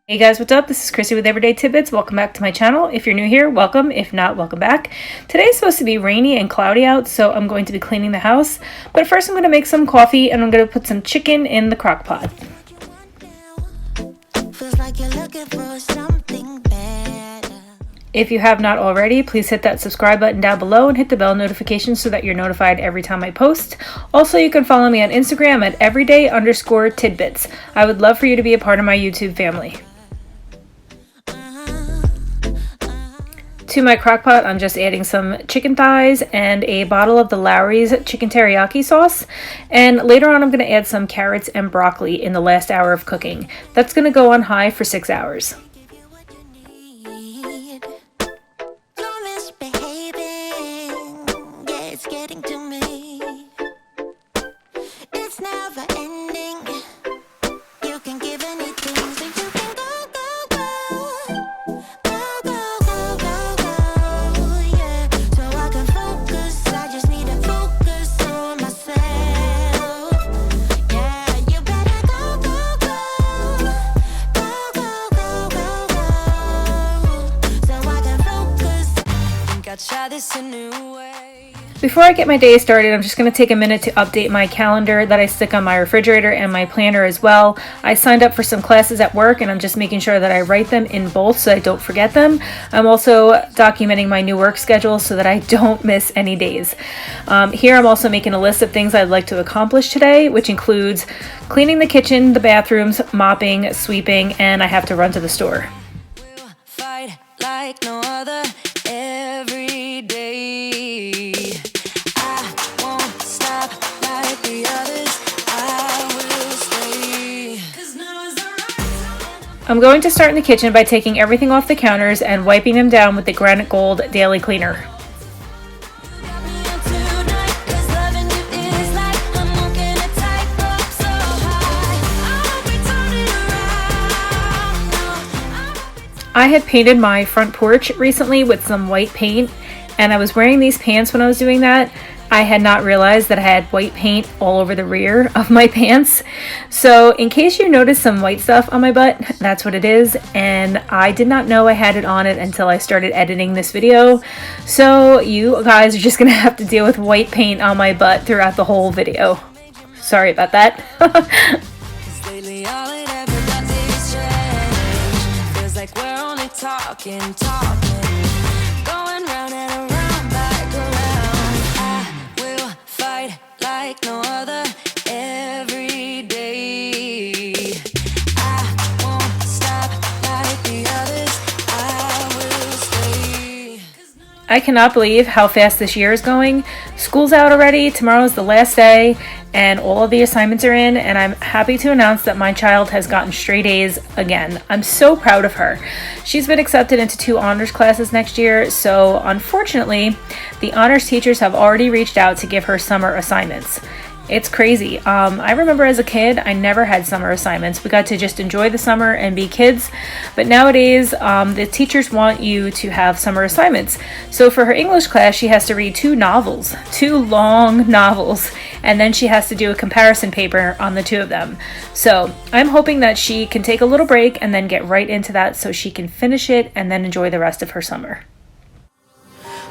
Hey guys, what's up? This is Chrissy with Everyday Tidbits. Welcome back to my channel. If you're new here, welcome. If not, welcome back. Today is supposed to be rainy and cloudy out, so I'm going to be cleaning the house. But first I'm going to make some coffee and I'm going to put some chicken in the crock pot. If you have not already, please hit that subscribe button down below and hit the bell notification so that you're notified every time I post. Also, you can follow me on Instagram at everyday_tidbits. I would love for you to be a part of my YouTube family. To my crock pot, I'm just adding some chicken thighs and a bottle of the Lawry's chicken teriyaki sauce. And later on, I'm going to add some carrots and broccoli in the last hour of cooking. That's going to go on high for 6 hours. Before I get my day started, I'm just going to take a minute to update my calendar that I stick on my refrigerator and my planner as well. I signed up for some classes at work and I'm just making sure that I write them in both so I don't forget them. I'm also documenting my new work schedule so that I don't miss any days. Here I'm also making a list of things I'd like to accomplish today, which includes cleaning the kitchen, the bathrooms, mopping, sweeping, and I have to run to the store. We'll fight like no other every day. I won't stop like the others. I will stay. 'Cause now is the right time. I'm going to start in the kitchen by taking everything off the counters and wiping them down with the Granite Gold Daily Cleaner. I had painted my front porch recently with some white paint, and I was wearing these pants when I was doing that. I had not realized that I had white paint all over the rear of my pants. So in case you notice some white stuff on my butt, that's what it is. And I did not know I had it on it until I started editing this video. So you guys are just gonna have to deal with white paint on my butt throughout the whole video. Sorry about that. Talking, going round and around, back around. I will fight like no other every day. I won't stop like the others. I will stay. I cannot believe how fast this year is going. School's out already, tomorrow is the last day, and all of the assignments are in, and I'm happy to announce that my child has gotten straight A's again. I'm so proud of her. She's been accepted into 2 honors classes next year, so unfortunately, the honors teachers have already reached out to give her summer assignments. It's crazy. I remember as a kid, I never had summer assignments. We got to just enjoy the summer and be kids. But nowadays, the teachers want you to have summer assignments. So for her English class, she has to read 2 novels, 2 long novels, and then she has to do a comparison paper on the 2 of them. So I'm hoping that she can take a little break and then get right into that so she can finish it and then enjoy the rest of her summer.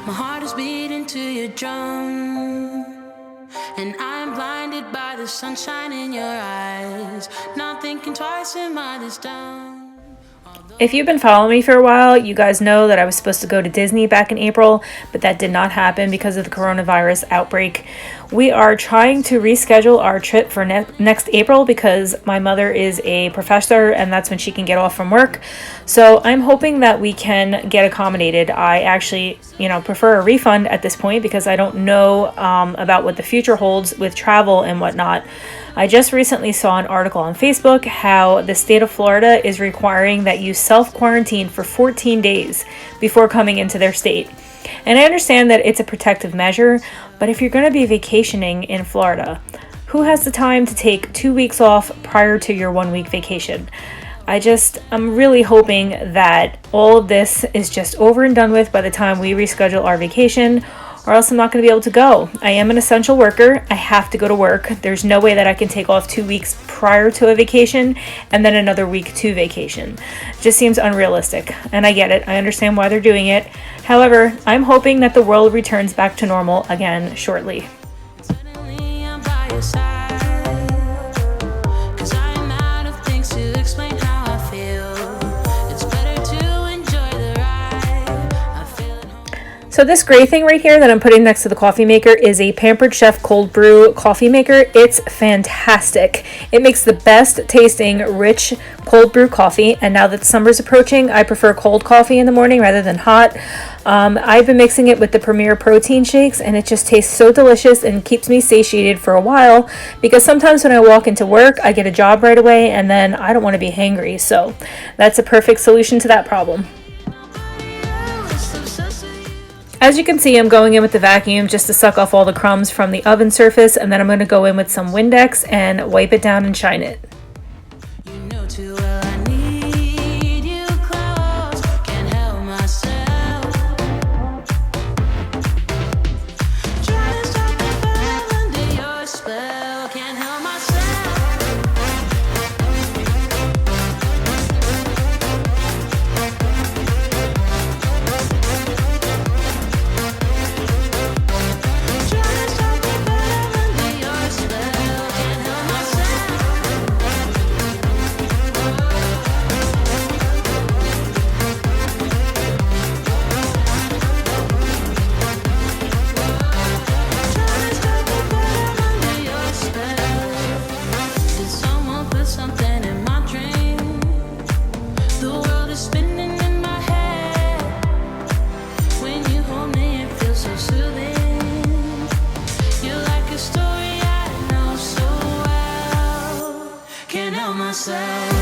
My heart is beating to your drum, and I'm blinded by the sunshine in your eyes. Not thinking twice, am I this down? If you've been following me for a while, you guys know that I was supposed to go to Disney back in April, but that did not happen because of the coronavirus outbreak. We are trying to reschedule our trip for next April because my mother is a professor and that's when she can get off from work. So I'm hoping that we can get accommodated. I actually, prefer a refund at this point because I don't know about what the future holds with travel and whatnot. I just recently saw an article on Facebook how the state of Florida is requiring that you self-quarantine for 14 days before coming into their state. And I understand that it's a protective measure, but if you're going to be vacationing in Florida, who has the time to take 2 weeks off prior to your 1-week vacation? I'm really hoping that all of this is just over and done with by the time we reschedule our vacation. or else I'm not going to be able to go. I am an essential worker. I have to go to work. There's no way that I can take off 2 weeks prior to a vacation and then another week to vacation. It just seems unrealistic, and I get it. I understand why they're doing it. However, I'm hoping that the world returns back to normal again shortly. Suddenly I'm by your side, 'cause I'm out of things to explain how I feel. It's better to enjoy the ride. I feel at home. So this gray thing right here that I'm putting next to the coffee maker is a Pampered Chef cold brew coffee maker. It's fantastic. It makes the best tasting rich cold brew coffee, and now that summer's approaching, I prefer cold coffee in the morning rather than hot. I've been mixing it with the Premier protein shakes, and it just tastes so delicious and keeps me satiated for a while, because sometimes when I walk into work I get a job right away and then I don't want to be hangry, so that's a perfect solution to that problem. As you can see, I'm going in with the vacuum just to suck off all the crumbs from the oven surface, and then I'm going to go in with some Windex and wipe it down and shine it. You know too well I need you close. Can't help myself. Try to stop the fall under your spell. Can't help myself. Try to stop the fall under your spell. Can't help myself. Try to stop the fall under your spell. Did someone put something in my dream? The world is spinning in my head. When you hold me, it feels so soothing. You're like a story I know so well. Can't help myself.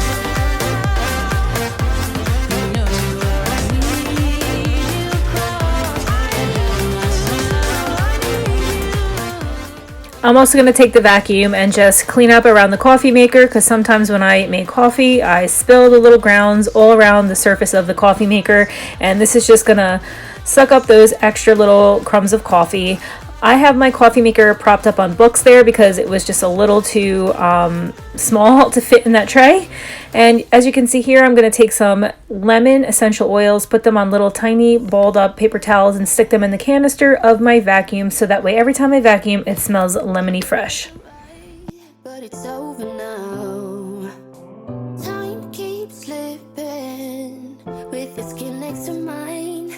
You know too well I need you close. Can't help myself. I need you. I'm also going to take the vacuum and just clean up around the coffee maker, because sometimes when I make coffee I spill the little grounds all around the surface of the coffee maker, and this is just going to suck up those extra little crumbs of coffee. I have my coffee maker propped up on books there because it was just a little too small to fit in that tray. And as you can see here, I'm going to take some lemon essential oils, put them on little tiny balled up paper towels, and stick them in the canister of my vacuum, so that way every time I vacuum it smells lemony fresh. But it's over now. Time keeps slipping with your skin next to mine.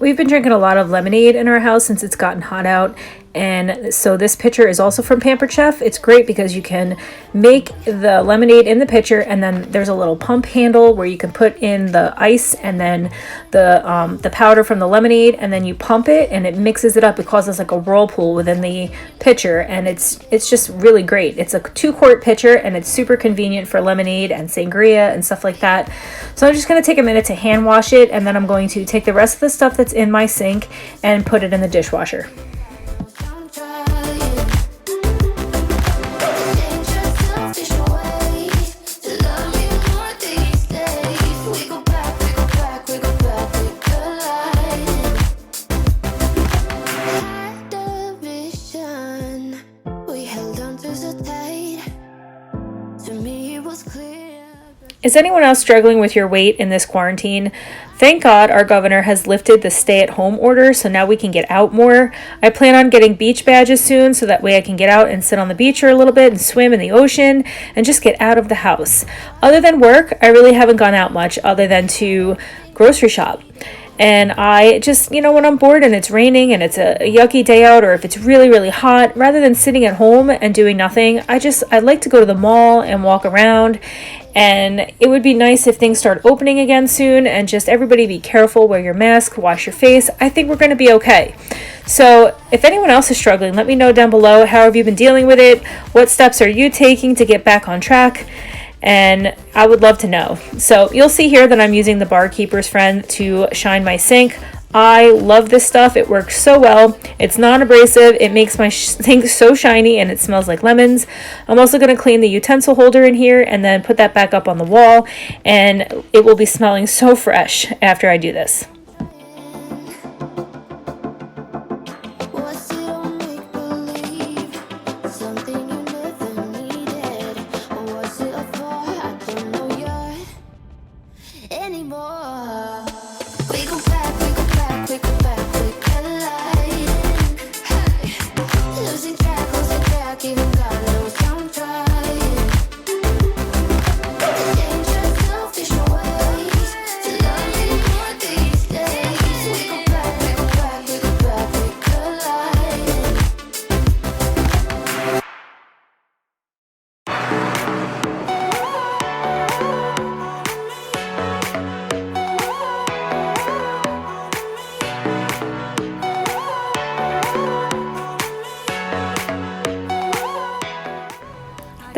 We've been drinking a lot of lemonade in our house since it's gotten hot out, and so this pitcher is also from Pampered Chef. It's great because you can make the lemonade in the pitcher, and then there's a little pump handle where you can put in the ice and then the powder from the lemonade, and then you pump it and it mixes it up. It causes like a whirlpool within the pitcher, and it's just really great. It's a 2-quart pitcher, and it's super convenient for lemonade and sangria and stuff like that. So I'm just going to take a minute to hand wash it, and then I'm going to take the rest of the stuff that's in my sink and put it in the dishwasher. I'm trying. Change your selfish ways to love me more these days. We go back, we go back, we go back, we collide. Had a vision, we held on to so tight. To me it was clear. Is anyone else struggling with your weight in this quarantine? Thank God our governor has lifted the stay-at-home order, so now we can get out more. I plan on getting beach badges soon, so that way I can get out and sit on the beach for a little bit and swim in the ocean and just get out of the house. Other than work, I really haven't gone out much other than to grocery shop. And I just, when I'm bored and it's raining and it's a yucky day out, or if it's really, really hot, rather than sitting at home and doing nothing, I'd like to go to the mall and walk around. And it would be nice if things start opening again soon, and just everybody be careful, wear your mask, wash your face. I think we're going to be okay. So if anyone else is struggling, let me know down below. How have you been dealing with it? What steps are you taking to get back on track? And I would love to know. So you'll see here that I'm using the Barkeeper's Friend to shine my sink. I love this stuff. It works so well. It's non-abrasive. It makes my sink so shiny, and it smells like lemons. I'm also going to clean the utensil holder in here and then put that back up on the wall, and it will be smelling so fresh after I do this.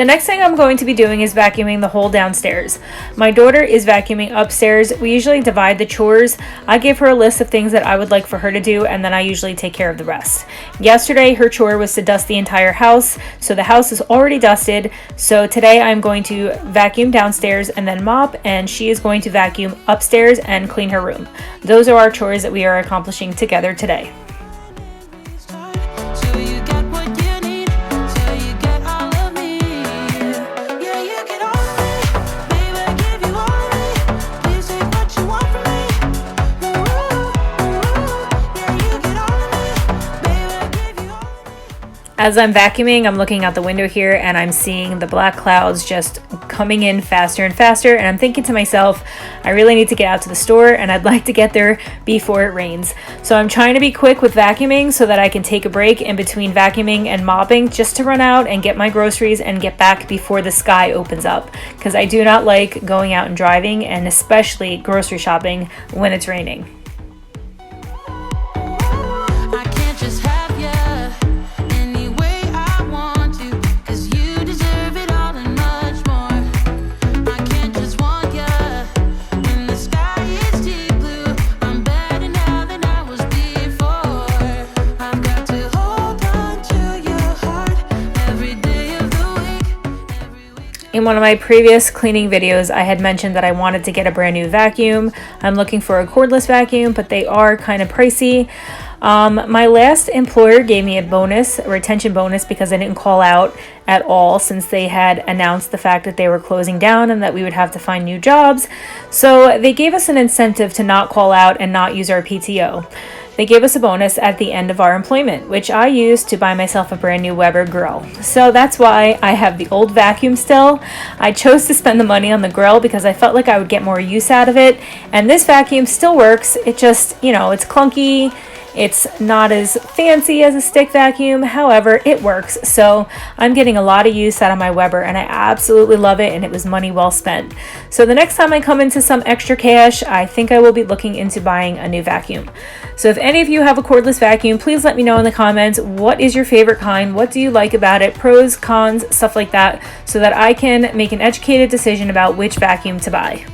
The next thing I'm going to be doing is vacuuming the whole downstairs. My daughter is vacuuming upstairs. We usually divide the chores. I give her a list of things that I would like for her to do, and then I usually take care of the rest. Yesterday, her chore was to dust the entire house, so the house is already dusted. So today I'm going to vacuum downstairs and then mop, and she is going to vacuum upstairs and clean her room. Those are our chores that we are accomplishing together today. As I'm vacuuming, I'm looking out the window here and I'm seeing the black clouds just coming in faster and faster, and I'm thinking to myself, I really need to get out to the store and I'd like to get there before it rains. So I'm trying to be quick with vacuuming so that I can take a break in between vacuuming and mopping just to run out and get my groceries and get back before the sky opens up, because I do not like going out and driving, and especially grocery shopping when it's raining. In one of my previous cleaning videos, I had mentioned that I wanted to get a brand new vacuum. I'm looking for a cordless vacuum, but they are kind of pricey. My last employer gave me a retention bonus, because I didn't call out at all since they had announced the fact that they were closing down and that we would have to find new jobs. So they gave us an incentive to not call out and not use our PTO. They gave us a bonus at the end of our employment, which I used to buy myself a brand new Weber grill. So that's why I have the old vacuum still. I chose to spend the money on the grill because I felt like I would get more use out of it. And this vacuum still works. It just, it's clunky. It's not as fancy as a stick vacuum. However, it works. So I'm getting a lot of use out of my Weber, and I absolutely love it, and it was money well spent. So the next time I come into some extra cash, I think I will be looking into buying a new vacuum. So if any of you have a cordless vacuum, please let me know in the comments. What is your favorite kind? What do you like about it? Pros, cons, stuff like that, so that I can make an educated decision about which vacuum to buy.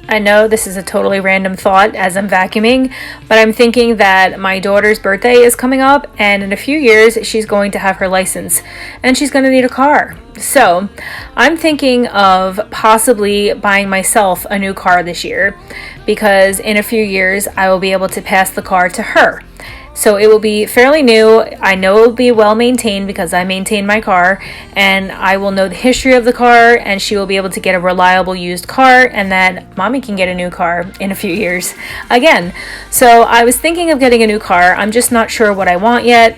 I know this is a totally random thought as I'm vacuuming, but I'm thinking that my daughter's birthday is coming up, and in a few years she's going to have her license and she's going to need a car. So I'm thinking of possibly buying myself a new car this year, because in a few years I will be able to pass the car to her. So it will be fairly new. I know it will be well maintained because I maintain my car, and I will know the history of the car, and she will be able to get a reliable used car, and then mommy can get a new car in a few years again. So I was thinking of getting a new car. I'm just not sure what I want yet.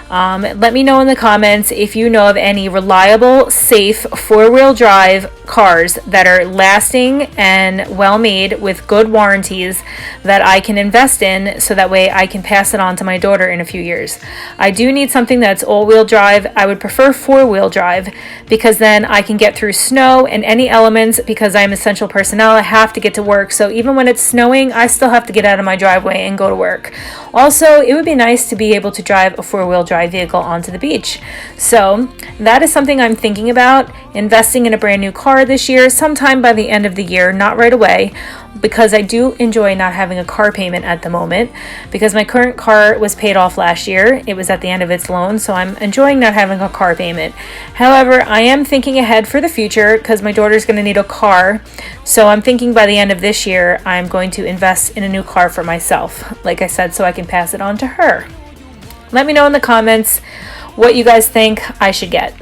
Let me know in the comments if you know of any reliable, safe, four-wheel drive cars that are lasting and well made with good warranties that I can invest in, so that way I can pass it on to my daughter in a few years. I do need something that's all-wheel drive. I would prefer four-wheel drive, because then I can get through snow and any elements, because I'm essential personnel. I have to get to work. So even when it's snowing, I still have to get out of my driveway and go to work. Also, it would be nice to be able to drive a four-wheel drive drive vehicle onto the beach. So that is something I'm thinking about, investing in a brand new car this year, sometime by the end of the year, not right away, because I do enjoy not having a car payment at the moment, because my current car was paid off last year. It was at the end of its loan, so I'm enjoying not having a car payment. However, I am thinking ahead for the future because my daughter's going to need a car. So I'm thinking by the end of this year, I'm going to invest in a new car for myself, like I said, so I can pass it on to her. Let me know in the comments what you guys think I should get.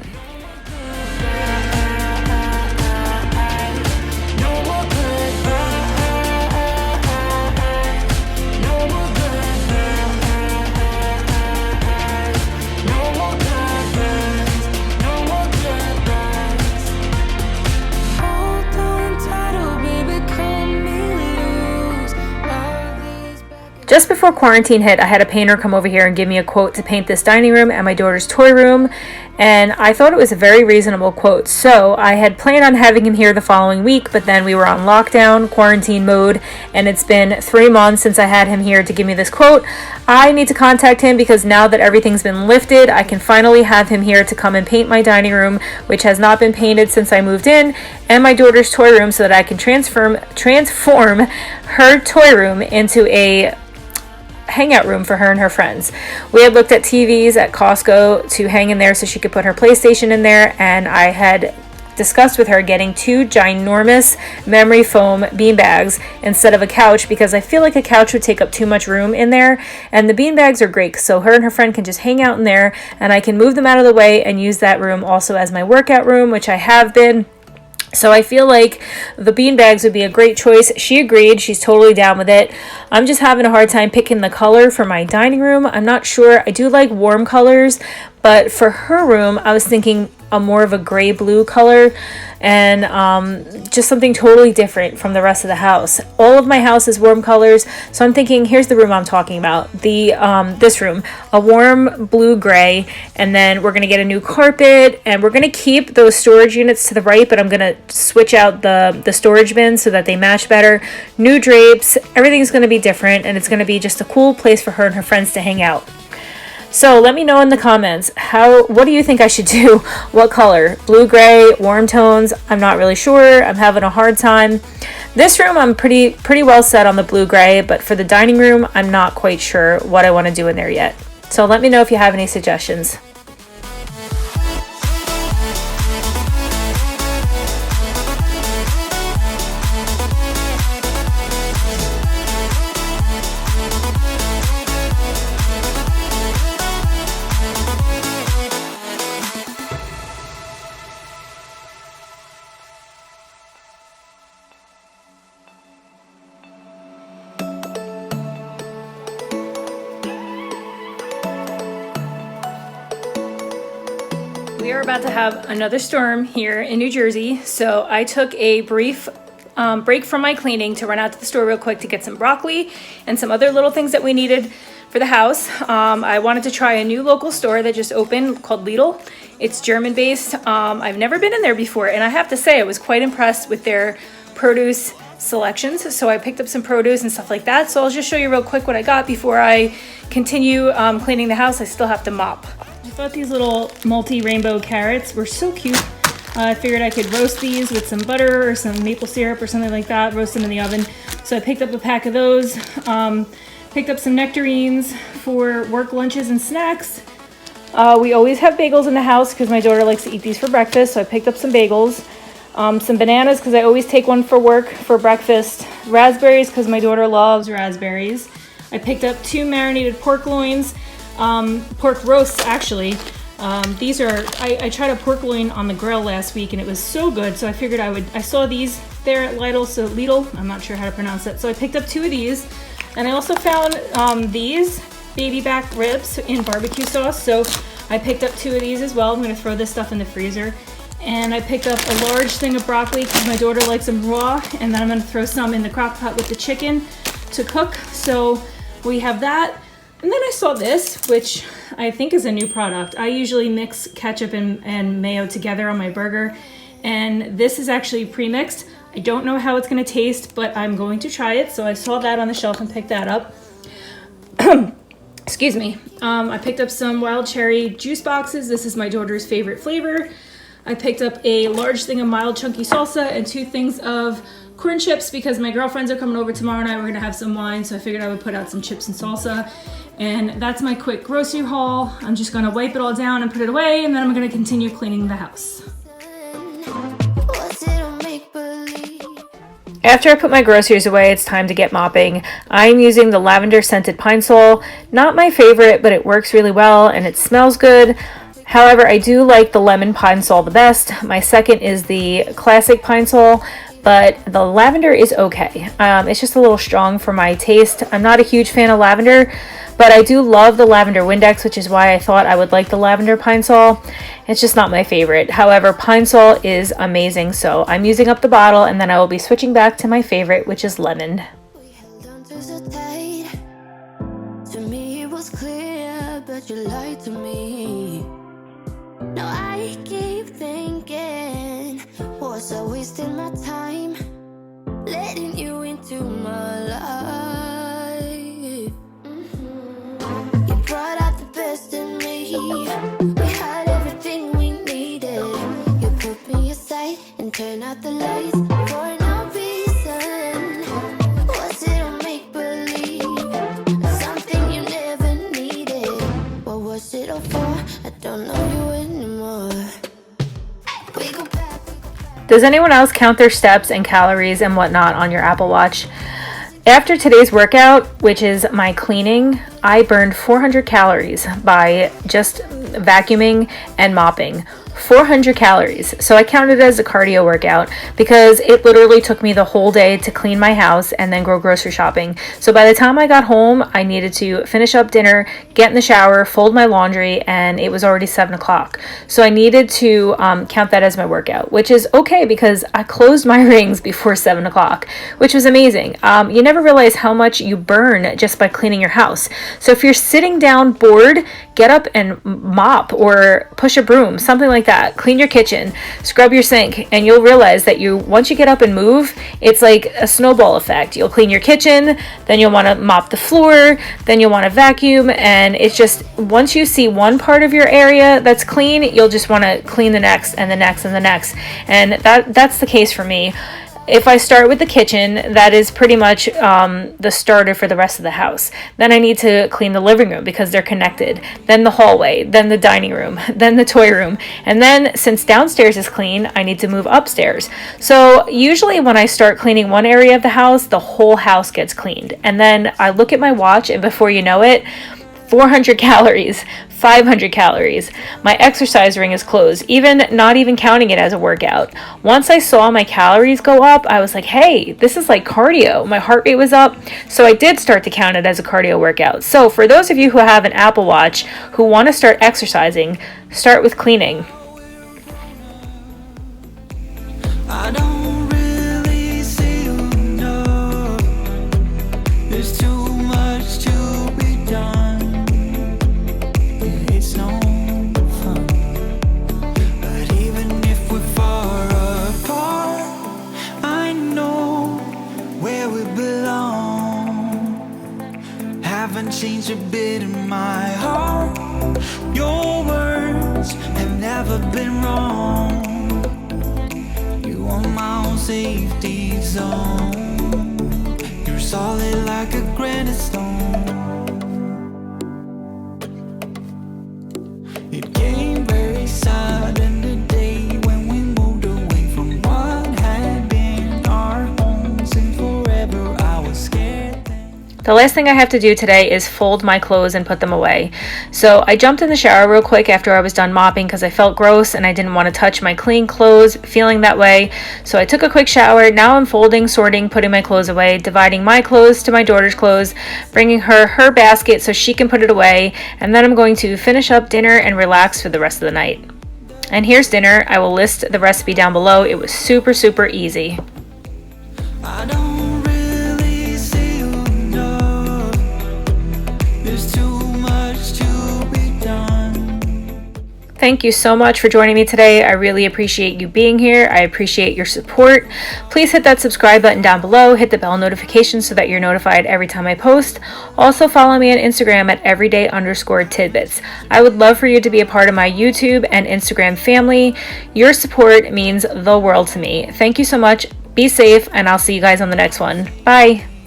Just before quarantine hit, I had a painter come over here and give me a quote to paint this dining room and my daughter's toy room, and I thought it was a very reasonable quote. So I had planned on having him here the following week, but then we were on lockdown, quarantine mode, and it's been 3 months since I had him here to give me this quote. I need to contact him because now that everything's been lifted, I can finally have him here to come and paint my dining room, which has not been painted since I moved in, and my daughter's toy room, so that I can transform her toy room into a hangout room for her and her friends. We had looked at TVs at Costco to hang in there so she could put her PlayStation in there, and I had discussed with her getting 2 ginormous memory foam bean bags instead of a couch, because I feel like a couch would take up too much room in there, and the bean bags are great so her and her friend can just hang out in there, and I can move them out of the way and use that room also as my workout room, which I have been. So I feel like the bean bags would be a great choice. She agreed. She's totally down with it. I'm just having a hard time picking the color for my dining room. I'm not sure. I do like warm colors, but for her room, I was thinking a more of a gray blue color, and just something totally different from the rest of the house. All of my house is warm colors, so I'm thinking, here's the room I'm talking about. This room, a warm blue gray, and then we're gonna get a new carpet, and we're gonna keep those storage units to the right, but I'm gonna switch out the storage bins so that they match better. New drapes, everything's gonna be different, and it's gonna be just a cool place for her and her friends to hang out. So let me know in the comments, what do you think I should do? What color? Blue, gray, warm tones? I'm not really sure. I'm having a hard time. This room, I'm pretty well set on the blue, gray, but for the dining room, I'm not quite sure what I want to do in there yet. So let me know if you have any suggestions. We are about to have another storm here in New Jersey, so I took a brief break from my cleaning to run out to the store real quick to get some broccoli and some other little things that we needed for the house. I wanted to try a new local store that just opened called Lidl. It's German based. I've never been in there before, and I have to say I was quite impressed with their produce selections. So I picked up some produce and stuff like that. So I'll just show you real quick what I got before I continue cleaning the house. I still have to mop. I thought these little multi-rainbow carrots were so cute. I figured I could roast these with some butter or some maple syrup or something like that, roast them in the oven. So I picked up a pack of those, picked up some nectarines for work lunches and snacks. We always have bagels in the house because my daughter likes to eat these for breakfast, so I picked up some bagels. Some bananas because I always take one for work for breakfast. Raspberries because my daughter loves raspberries. I picked up 2 marinated pork loins. Pork roasts, actually. These are, I tried a pork loin on the grill last week and it was so good, so I figured I saw these there at Lidl, I'm not sure how to pronounce that, so I picked up 2 of these, and I also found these baby back ribs in barbecue sauce, so I picked up 2 of these as well. I'm going to throw this stuff in the freezer, and I picked up a large thing of broccoli because my daughter likes them raw, and then I'm going to throw some in the crock pot with the chicken to cook, so we have that. And then I saw this, which I think is a new product. I usually mix ketchup and mayo together on my burger, and this is actually pre-mixed. I don't know how it's going to taste, but I'm going to try it. So I saw that on the shelf and picked that up. Excuse me. I picked up some wild cherry juice boxes. This is my daughter's favorite flavor. I picked up a large thing of mild chunky salsa and 2 things of corn chips because my girlfriends are coming over tomorrow night. We're gonna have some wine, so I figured I would put out some chips and salsa. And that's my quick grocery haul. I'm just gonna wipe it all down and put it away, and then I'm gonna continue cleaning the house. After I put my groceries away, it's time to get mopping. I'm using the lavender scented Pine Sol. Not my favorite, but it works really well and it smells good. However, I do like the lemon Pine Sol the best. My second is the classic Pine Sol, but the lavender is okay. It's just a little strong for my taste. I'm not a huge fan of lavender, but I do love the lavender Windex, which is why I thought I would like the lavender Pine Sol. It's just not my favorite. However, Pine Sol is amazing, so I'm using up the bottle, and then I will be switching back to my favorite, which is lemon. To me it was clear, but you lied to me. Now I keep thinking, was I wasting my time letting you into my life? You brought out the best in me. We had everything we needed. You put me aside and turned out the lights for no reason. Was it a make-believe? Something you never needed. What was it all for? I don't know you anymore. We go back. Does anyone else count their steps and calories and whatnot on your Apple Watch? After today's workout, which is my cleaning, I burned 400 calories by just vacuuming and mopping. 400 calories. So I counted it as a cardio workout because it literally took me the whole day to clean my house and then go grocery shopping. So by the time I got home, I needed to finish up dinner, get in the shower, fold my laundry, and it was already 7 o'clock. So I needed to count that as my workout, which is okay because I closed my rings before 7 o'clock, which was amazing. You never realize how much you burn just by cleaning your house. So if you're sitting down bored, get up and mop or push a broom, something like that. Clean your kitchen, scrub your sink, and you'll realize that once you get up and move, it's like a snowball effect. You'll clean your kitchen, then you'll want to mop the floor, then you'll want to vacuum, and it's just once you see one part of your area that's clean, you'll just want to clean the next and the next and the next. And that's the case for me. If I start with the kitchen, that is pretty much the starter for the rest of the house. Then I need to clean the living room because they're connected. Then the hallway, then the dining room, then the toy room. And then since downstairs is clean, I need to move upstairs. So usually when I start cleaning one area of the house, the whole house gets cleaned. And then I look at my watch and before you know it, 400 calories, 500 calories. My exercise ring is closed, not even counting it as a workout. Once I saw my calories go up, I was like, hey, this is like cardio. My heart rate was up. So I did start to count it as a cardio workout. So for those of you who have an Apple Watch who want to start exercising, start with cleaning. I don't really see you, no. There's too much to be done. It's no fun. But even if we're far apart, I know where we belong. Haven't changed a bit in my heart. Your words have never been wrong. You are my own safety zone. You're solid like a granite stone. It came very sudden today when we moved away from what had been our homes, and forever I was scared. The last thing I have to do today is fold my clothes and put them away. So I jumped in the shower real quick after I was done mopping because I felt gross and I didn't want to touch my clean clothes feeling that way. So I took a quick shower. Now I'm folding, sorting, putting my clothes away, dividing my clothes to my daughter's clothes, bringing her basket so she can put it away, and then I'm going to finish up dinner and relax for the rest of the night. And here's dinner. I will list the recipe down below. It was super, super easy. I don't really see you, no. There's too much to be done. Thank you so much for joining me today. I really appreciate you being here. I appreciate your support. Please hit that subscribe button down below. Hit the bell notification so that you're notified every time I post. Also follow me on Instagram at everyday_tidbits. I would love for you to be a part of my YouTube and Instagram family. Your support means the world to me. Thank you so much. Be safe, and I'll see you guys on the next one. Bye.